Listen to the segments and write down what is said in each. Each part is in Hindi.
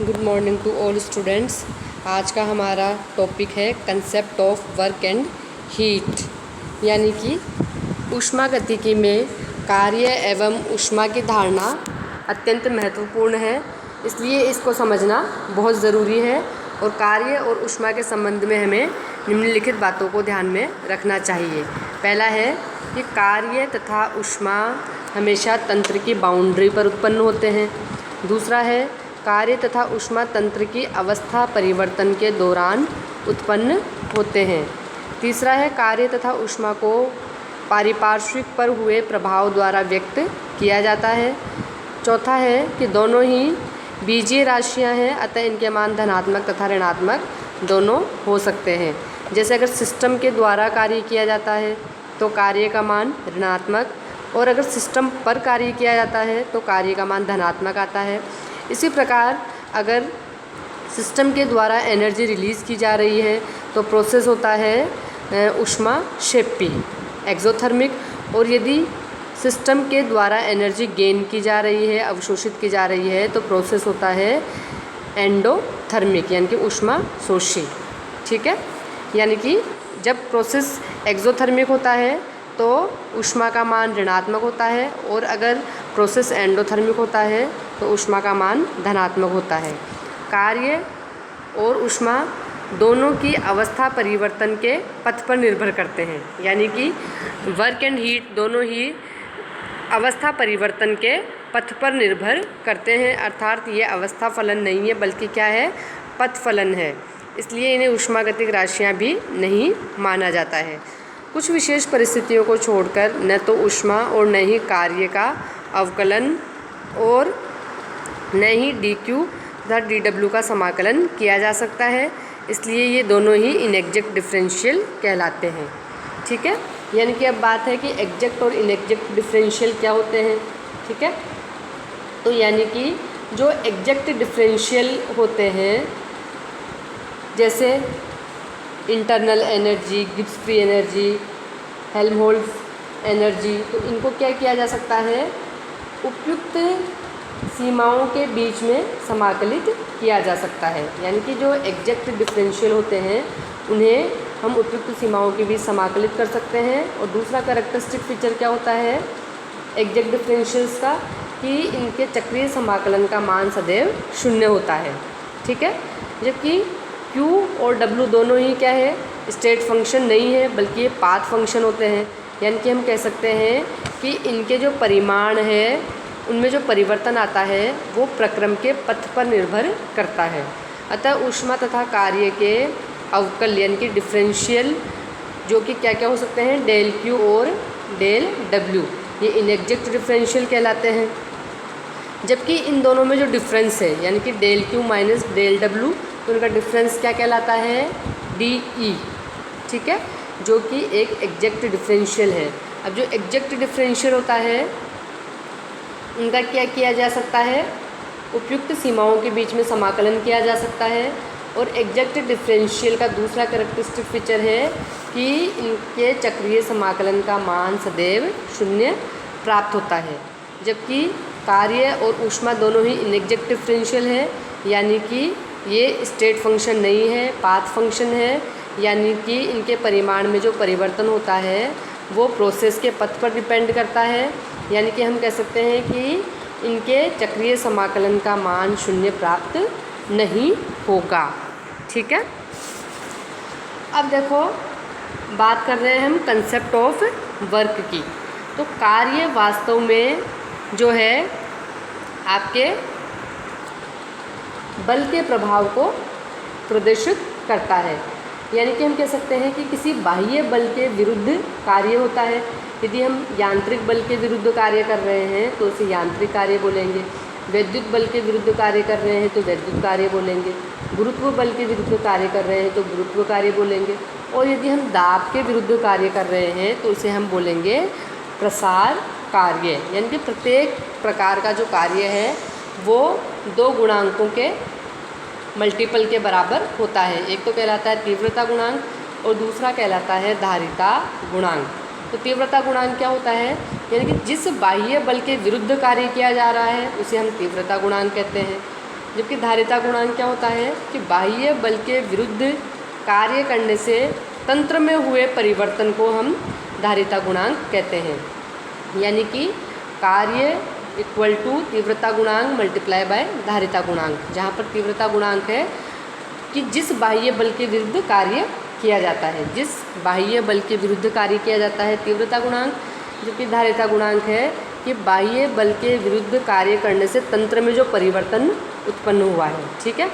Good morning to all students. आज का हमारा टॉपिक है concept of work and heat, यानी कि ऊष्मागतिकी में कार्य एवं ऊष्मा की धारणा अत्यंत महत्वपूर्ण है, इसलिए इसको समझना बहुत ज़रूरी है। और कार्य और ऊष्मा के संबंध में हमें निम्नलिखित बातों को ध्यान में रखना चाहिए। पहला है कि कार्य तथा ऊष्मा हमेशा तंत्र की बाउंड्री पर उत्पन्न होते हैं। दूसरा है कार्य तथा ऊष्मा तंत्र की अवस्था परिवर्तन के दौरान उत्पन्न होते हैं। तीसरा है कार्य तथा ऊष्मा को पारिपार्श्विक पर हुए प्रभाव द्वारा व्यक्त किया जाता है। चौथा है कि दोनों ही बीजीय राशियां हैं, अतः इनके मान धनात्मक तथा ऋणात्मक दोनों हो सकते हैं। जैसे अगर सिस्टम के द्वारा कार्य किया जाता है तो कार्य का मान ऋणात्मक, और अगर सिस्टम पर कार्य किया जाता है तो कार्य का मान धनात्मक आता है। इसी प्रकार अगर सिस्टम के द्वारा एनर्जी रिलीज़ की जा रही है तो प्रोसेस होता है ऊष्माक्षेपी एक्सोथर्मिक, और यदि सिस्टम के द्वारा एनर्जी गेन की जा रही है, अवशोषित की जा रही है, तो प्रोसेस होता है एंडोथर्मिक यानी कि ऊष्माशोषी। ठीक है, यानी कि जब प्रोसेस एक्सोथर्मिक होता है तो ऊष्मा का मान ऋणात्मक होता है, और अगर प्रोसेस एंडोथर्मिक होता है तो ऊष्मा का मान धनात्मक होता है। कार्य और ऊष्मा दोनों की अवस्था परिवर्तन के पथ पर निर्भर करते हैं, यानी कि वर्क एंड हीट दोनों ही अवस्था परिवर्तन के पथ पर निर्भर करते हैं। अर्थात ये अवस्था फलन नहीं है बल्कि क्या है, पथ फलन है, इसलिए इन्हें ऊष्मागतिक राशियाँ भी नहीं माना जाता है। कुछ विशेष परिस्थितियों को छोड़कर न तो ऊष्मा और न ही कार्य का अवकलन और न ही dQ तथा dW का समाकलन किया जा सकता है, इसलिए ये दोनों ही इनएग्जैक्ट डिफरेंशियल कहलाते हैं। ठीक है, यानी कि अब बात है कि एग्जैक्ट और इनएग्जैक्ट डिफरेंशियल क्या होते हैं। ठीक है, तो यानी कि जो एग्जैक्ट डिफरेंशियल होते हैं, जैसे internal energy, Gibbs free energy, Helmholtz energy, तो इनको क्या किया जा सकता है, उपयुक्त सीमाओं के बीच में समाकलित किया जा सकता है। यानी कि जो एग्जैक्ट डिफरेंशियल होते हैं उन्हें हम उपयुक्त सीमाओं के बीच समाकलित कर सकते हैं। और दूसरा कैरेक्टरिस्टिक फीचर क्या होता है एग्जैक्ट डिफरेंशियल्स का, कि इनके चक्रीय समाकलन का मान सदैव शून्य होता है। ठीक है, जबकि Q और W दोनों ही क्या है, स्टेट फंक्शन नहीं है बल्कि ये पाथ फंक्शन होते हैं। यानी कि हम कह सकते हैं कि इनके जो परिमाण है उनमें जो परिवर्तन आता है वो प्रक्रम के पथ पर निर्भर करता है। अतः ऊष्मा तथा कार्य के अवकल यानी कि डिफरेंशियल जो कि क्या क्या हो सकते हैं, डेल Q और डेल W, ये इनएग्जैक्ट डिफरेंशियल कहलाते हैं। जबकि इन दोनों में जो डिफरेंस है यानी कि del Q minus del W, तो उनका डिफरेंस क्या कहलाता है, DE। ठीक है, जो कि एक एग्जैक्ट डिफरेंशियल है। अब जो एग्जैक्ट डिफरेंशियल होता है उनका क्या किया जा सकता है, उपयुक्त सीमाओं के बीच में समाकलन किया जा सकता है। और एग्जैक्ट डिफरेंशियल का दूसरा कैरेक्टरिस्टिक फीचर है कि इनके चक्रीय समाकलन का मान सदैव शून्य प्राप्त होता है। जबकि कार्य और ऊष्मा दोनों ही इनएग्जैक्ट डिफरेंशियल है, यानी कि ये स्टेट फंक्शन नहीं है, पाथ फंक्शन है। यानी कि इनके परिमाण में जो परिवर्तन होता है वो प्रोसेस के पथ पर डिपेंड करता है। यानी कि हम कह सकते हैं कि इनके चक्रीय समाकलन का मान शून्य प्राप्त नहीं होगा। ठीक है, अब देखो बात कर रहे हैं हम कंसेप्ट ऑफ वर्क की। तो कार्य वास्तव में जो है आपके बल के प्रभाव को प्रदर्शित करता है। यानी कि हम कह सकते हैं कि किसी बाह्य बल के विरुद्ध कार्य होता है। यदि हम यांत्रिक बल के विरुद्ध कार्य कर रहे हैं तो उसे यांत्रिक कार्य बोलेंगे, वैद्युत बल के विरुद्ध कार्य कर रहे हैं तो वैद्युत कार्य बोलेंगे, गुरुत्व बल के विरुद्ध कार्य कर रहे हैं तो गुरुत्व कार्य बोलेंगे, और यदि हम दाब के विरुद्ध कार्य कर रहे हैं तो उसे हम बोलेंगे प्रसार कार्य। यानी कि प्रत्येक प्रकार का जो कार्य है वो दो गुणांकों के मल्टीपल के बराबर होता है। एक तो कहलाता है तीव्रता गुणांक और दूसरा कहलाता है धारिता गुणांक। तो तीव्रता गुणांक क्या होता है, यानी कि जिस बाह्य बल के विरुद्ध कार्य किया जा रहा है उसे हम तीव्रता गुणांक कहते हैं। जबकि धारिता गुणांक क्या होता है कि बाह्य बल के विरुद्ध कार्य करने से तंत्र में हुए परिवर्तन को हम धारिता गुणांक कहते हैं। यानी कि कार्य इक्वल टू तीव्रता गुणांक मल्टीप्लाई बाय धारिता गुणांक, जहाँ पर तीव्रता गुणांक है कि जिस बाह्य बल के विरुद्ध कार्य किया जाता है, जिस बाह्य बल के विरुद्ध कार्य किया जाता है तीव्रता गुणांक, जबकि धारिता गुणांक है कि बाह्य बल के विरुद्ध कार्य करने से तंत्र में जो परिवर्तन उत्पन्न हुआ है। ठीक है,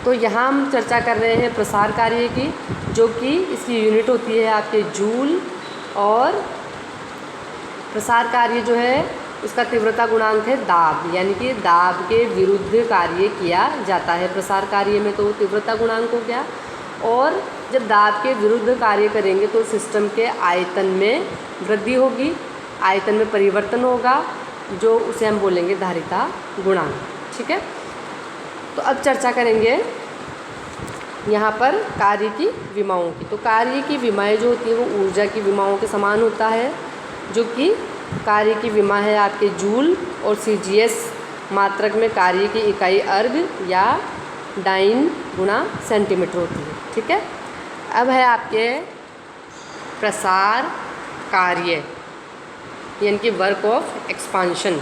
तो यहाँ हम चर्चा कर रहे हैं प्रसार कार्य की, जो कि इसकी यूनिट होती है आपके जूल, और प्रसार कार्य जो है उसका तीव्रता गुणांक है दाब, यानी कि दाब के विरुद्ध कार्य किया जाता है प्रसार कार्य में, तो तीव्रता गुणांक हो गया। और जब दाब के विरुद्ध कार्य करेंगे तो सिस्टम के आयतन में वृद्धि होगी, आयतन में परिवर्तन होगा, जो उसे हम बोलेंगे धारिता गुणांक। ठीक है, तो अब चर्चा करेंगे यहाँ पर कार्य की विमाओं की। तो कार्य की विमाएँ जो होती है वो ऊर्जा की विमाओं के समान होता है, जो कि कार्य की विमा है आपके जूल, और CGS मात्रक में कार्य की इकाई अर्ग या डाइन गुणा सेंटीमीटर होती है। ठीक है, अब है आपके प्रसार कार्य, यानी कि वर्क ऑफ एक्सपांशन।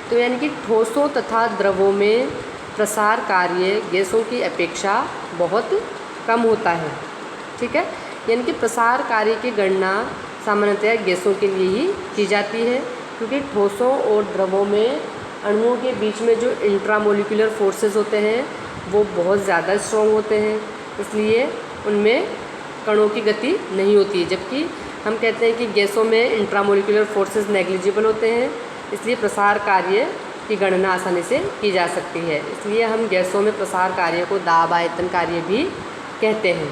तो यानी कि ठोसों तथा द्रवों में प्रसार कार्य गैसों की अपेक्षा बहुत कम होता है। ठीक है, यानी कि प्रसार कार्य की गणना सामान्यतः गैसों के लिए ही की जाती है, क्योंकि ठोसों और द्रवों में अणुओं के बीच में जो इंट्रामोलिकुलर फोर्सेस होते हैं वो बहुत ज़्यादा स्ट्रॉन्ग होते हैं, इसलिए उनमें कणों की गति नहीं होती है। जबकि हम कहते हैं कि गैसों में इंट्रामोलिकुलर फोर्सेस नेग्लिजिबल होते हैं, इसलिए प्रसार कार्य की गणना आसानी से की जा सकती है। इसलिए हम गैसों में प्रसार कार्य को दाब आयतन कार्य भी कहते हैं।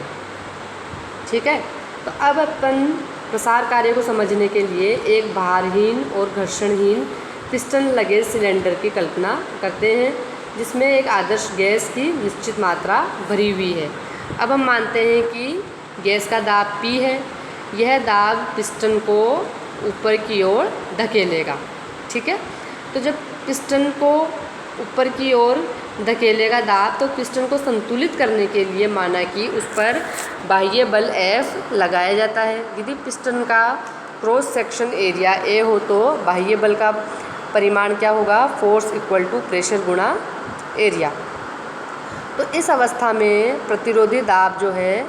ठीक है, तो अब अपन प्रसार कार्य को समझने के लिए एक भारहीन और घर्षणहीन पिस्टन लगे सिलेंडर की कल्पना करते हैं, जिसमें एक आदर्श गैस की निश्चित मात्रा भरी हुई है। अब हम मानते हैं कि गैस का दाब P है, यह दाब पिस्टन को ऊपर की ओर धकेलेगा। ठीक है, तो जब पिस्टन को ऊपर की ओर धकेलेगा दाब, तो पिस्टन को संतुलित करने के लिए माना कि उस पर बाह्य बल F लगाया जाता है। यदि पिस्टन का क्रॉस सेक्शन एरिया A हो तो बाह्य बल का परिमाण क्या होगा, फोर्स इक्वल टू प्रेशर गुणा एरिया। तो इस अवस्था में प्रतिरोधी दाब जो है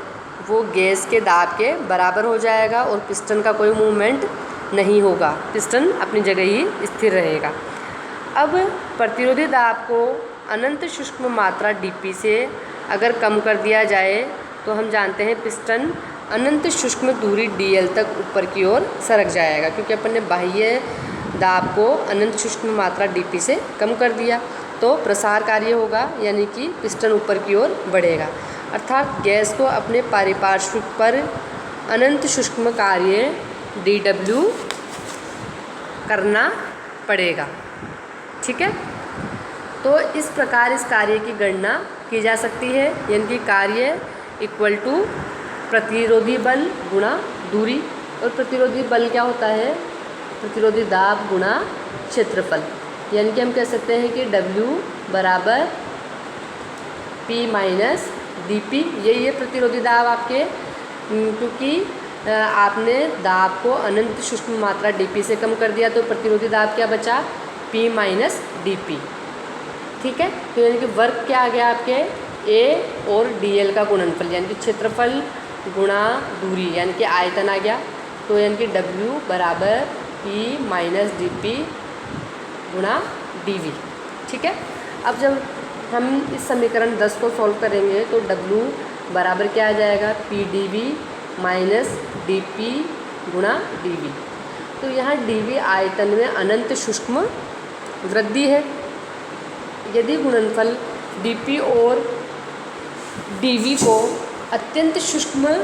वो गैस के दाब के बराबर हो जाएगा और पिस्टन का कोई मूवमेंट नहीं होगा, पिस्टन अपनी जगह ही स्थिर रहेगा। अब प्रतिरोधी दाब को अनंत सूक्ष्म मात्रा dP से अगर कम कर दिया जाए तो हम जानते हैं पिस्टन अनंत सूक्ष्म दूरी dl तक ऊपर की ओर सरक जाएगा, क्योंकि अपन ने बाह्य दाब को अनंत सूक्ष्म मात्रा dP से कम कर दिया। तो प्रसार कार्य होगा, यानी कि पिस्टन ऊपर की ओर बढ़ेगा, अर्थात गैस को अपने पारिपार्श्विक पर अनंत सूक्ष्म कार्य dW करना पड़ेगा। ठीक है, तो इस प्रकार इस कार्य की गणना की जा सकती है, यानी कि कार्य इक्वल टू प्रतिरोधी बल गुणा दूरी। और प्रतिरोधी बल क्या होता है, प्रतिरोधी दाब गुणा क्षेत्रफल, यानी कि हम कह सकते हैं कि W बराबर P माइनस dP। ये प्रतिरोधी दाब आपके, क्योंकि आपने दाब को अनंत सूक्ष्म मात्रा dP से कम कर दिया, तो प्रतिरोधी दाब क्या बचा, P माइनस dP। ठीक है, तो यानी कि वर्क क्या आ गया आपके, A और dl का गुणनफल, यानी कि क्षेत्रफल गुणा दूरी, यानी कि आयतन आ गया। तो यानी कि W बराबर P माइनस dP गुणा dV। ठीक है, अब जब हम इस समीकरण 10 को सॉल्व करेंगे तो W बराबर क्या आ जाएगा, PdV माइनस dP गुणा dV। तो यहाँ dV आयतन में अनंत सूक्ष्म वृद्धि है। यदि गुणनफल dP और dV को अत्यंत सूक्ष्म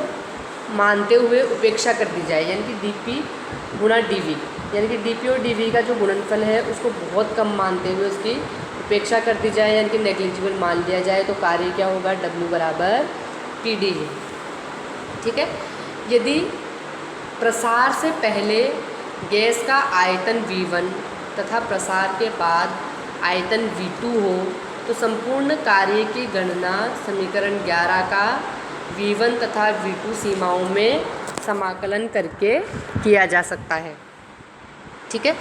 मानते हुए उपेक्षा कर दी जाए, यानी कि dP गुणा dV, यानी कि dP और dV का जो गुणनफल है उसको बहुत कम मानते हुए उसकी उपेक्षा कर दी जाए, यानी कि नेग्लिजिबल मान लिया जाए, तो कार्य क्या होगा, W बराबर PD है। ठीक है, यदि प्रसार से पहले गैस का आयतन V1 तथा प्रसार के बाद आयतन V2 हो तो संपूर्ण कार्य की गणना समीकरण 11 का V1 तथा V2 सीमाओं में समाकलन करके किया जा सकता है। ठीक है,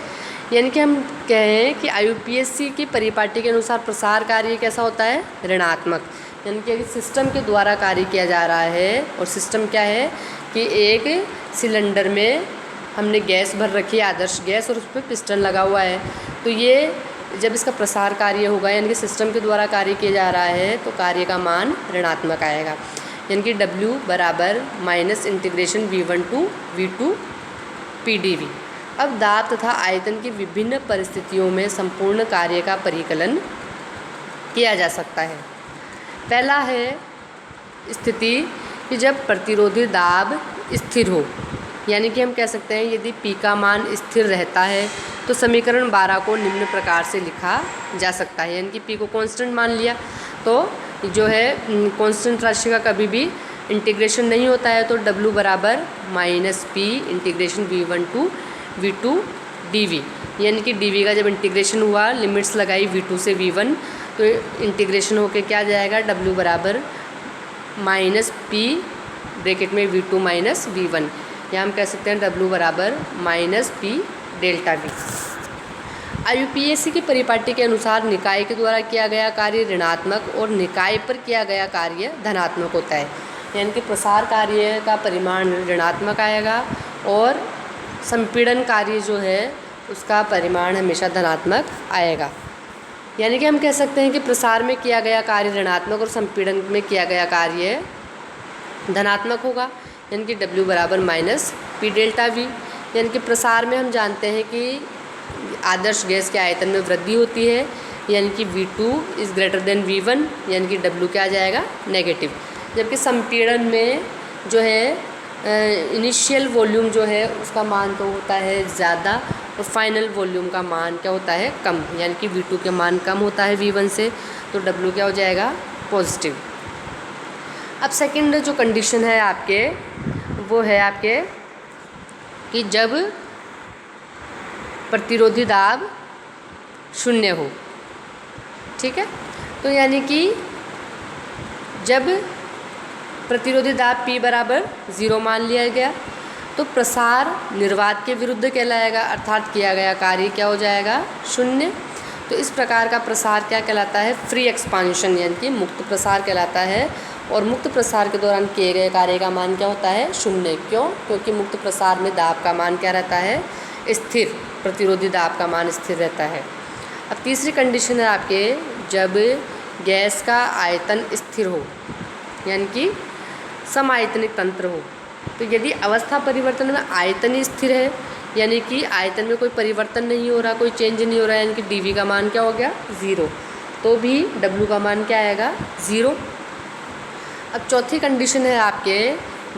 यानी कि हम कहें कि IUPAC की परिपाटी के अनुसार प्रसार कार्य कैसा होता है, ऋणात्मक। यानी कि सिस्टम के द्वारा कार्य किया जा रहा है, और सिस्टम क्या है कि एक सिलेंडर में हमने गैस भर रखी है, आदर्श गैस, और उस पर पिस्टन लगा हुआ है। तो ये जब इसका प्रसार कार्य होगा, यानी कि सिस्टम के द्वारा कार्य किया जा रहा है, तो कार्य का मान ऋणात्मक आएगा। यानी कि W बराबर minus integration V1 to V2 PdV। अब दाब तथा आयतन की विभिन्न परिस्थितियों में संपूर्ण कार्य का परिकलन किया जा सकता है। पहला है स्थिति कि जब प्रतिरोधी दाब स्थिर हो, यानी कि हम कह सकते हैं यदि P का मान स्थिर रहता है तो समीकरण 12 को निम्न प्रकार से लिखा जा सकता है। यानी कि P को कांस्टेंट मान लिया, तो जो है कांस्टेंट राशि का कभी भी इंटीग्रेशन नहीं होता है, तो W बराबर minus P integration V1 to V2 dV। यानी कि dV का जब इंटीग्रेशन हुआ, लिमिट्स लगाई V2 से V1, तो इंटीग्रेशन होके क्या जाएगा, W बराबर माइनस P ब्रैकेट में V2 माइनस V1, या हम कह सकते हैं W बराबर minus P delta V। IUPAC की परिपाटी के अनुसार निकाय के द्वारा किया गया कार्य ऋणात्मक और निकाय पर किया गया कार्य धनात्मक होता है। यानी कि प्रसार कार्य का परिमाण ऋणात्मक आएगा और संपीड़न कार्य जो है उसका परिमाण हमेशा धनात्मक आएगा। यानी कि हम कह सकते हैं कि प्रसार में किया गया कार्य ऋणात्मक और संपीड़न में किया गया कार्य धनात्मक होगा। यानी कि W बराबर माइनस P डेल्टा V। यानी कि प्रसार में हम जानते हैं कि आदर्श गैस के आयतन में वृद्धि होती है, यानी कि V2 is greater than V1, यानी कि W क्या आ जाएगा, नेगेटिव। जबकि संपीड़न में जो है इनिशियल वॉल्यूम जो है उसका मान तो होता है ज़्यादा, और फाइनल वॉल्यूम का मान क्या होता है, कम। यानी कि V2 के मान कम होता है V1 से, तो W क्या हो जाएगा, पॉजिटिव। अब सेकंड जो कंडीशन है आपके, वो है आपके कि जब प्रतिरोधी दाब शून्य हो। ठीक है, तो यानी कि जब प्रतिरोधी दाब P बराबर 0 मान लिया गया तो प्रसार निर्वात के विरुद्ध कहलाएगा, अर्थात किया गया कार्य क्या हो जाएगा, शून्य। तो इस प्रकार का प्रसार क्या कहलाता है, फ्री एक्सपांशन, यानी कि मुक्त प्रसार कहलाता है। और मुक्त प्रसार के दौरान किए गए कार्य का मान क्या होता है, शून्य। क्यों, क्योंकि मुक्त प्रसार में दाब का मान क्या रहता है, स्थिर। प्रतिरोधी दाब का मान स्थिर रहता है। अब तीसरी कंडीशन है आपके, जब गैस का आयतन स्थिर हो, यानी कि समायतनिक तंत्र हो। तो यदि अवस्था परिवर्तन में आयतन ही स्थिर है, यानी कि आयतन में कोई परिवर्तन नहीं हो रहा, कोई चेंज नहीं हो रहा, यानी कि dV का मान क्या हो गया, 0, तो भी W का मान क्या आएगा, 0। अब चौथी कंडीशन है आपके,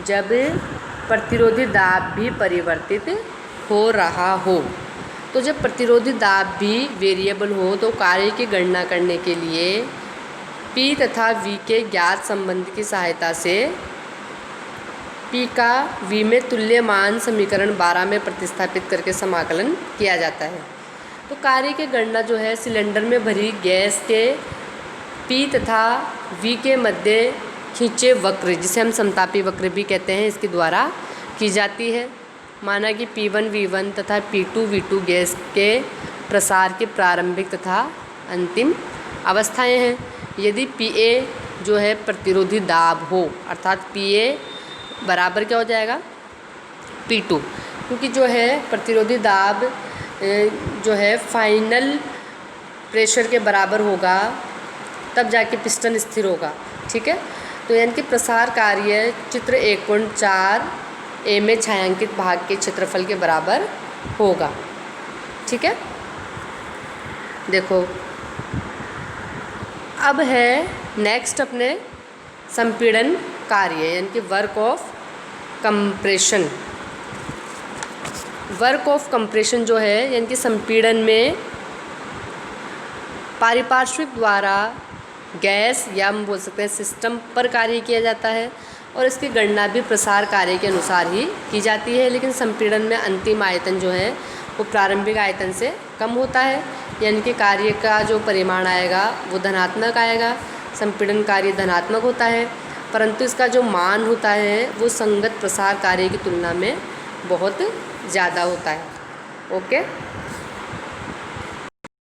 जब प्रतिरोधी दाब भी परिवर्तित हो रहा हो। तो जब प्रतिरोधी दाब भी वेरिएबल हो तो कार्य की गणना करने के लिए P तथा V के ज्ञात संबंध की सहायता से P का V में तुल्य मान समीकरण 12 में प्रतिस्थापित करके समाकलन किया जाता है। तो कार्य की गणना जो है सिलेंडर में भरी गैस के P तथा V के मध्य खींचे वक्र, जिसे हम समतापी वक्र भी कहते हैं, इसके द्वारा की जाती है। माना कि P1 V1 तथा P2 V2 गैस के प्रसार के प्रारंभिक तथा अंतिम अवस्थाएं हैं। यदि PA जो है प्रतिरोधी दाब हो, अर्थात PA बराबर क्या हो जाएगा, P2, क्योंकि जो है प्रतिरोधी दाब जो है फाइनल प्रेशर के बराबर होगा, तब जाके पिस्टन स्थिर होगा। ठीक है, तो यानी कि प्रसार कार्य चित्र 1.4 A में छायांकित भाग के क्षेत्रफल के बराबर होगा। ठीक है, देखो अब है नेक्स्ट अपने संपीड़न कार्य, यानी कि work of compression. Work of compression जो है, यानी कि संपीड़न में पारिपार्श्विक द्वारा गैस या हम बोल सकते हैं सिस्टम पर कार्य किया जाता है, और इसकी गणना भी प्रसार कार्य के अनुसार ही की जाती है। लेकिन संपीड़न में अंतिम आयतन जो है वो प्रारंभिक आयतन से कम होता है, यानी कि कार्य का जो परिमाण आएगा वो धनात्मक आएगा, संपीड़न कार्य धनात्मक होता है, परंतु इसका जो मान होता है वो संगत प्रसार कार्य की तुलना में बहुत ज़्यादा होता है। ओके।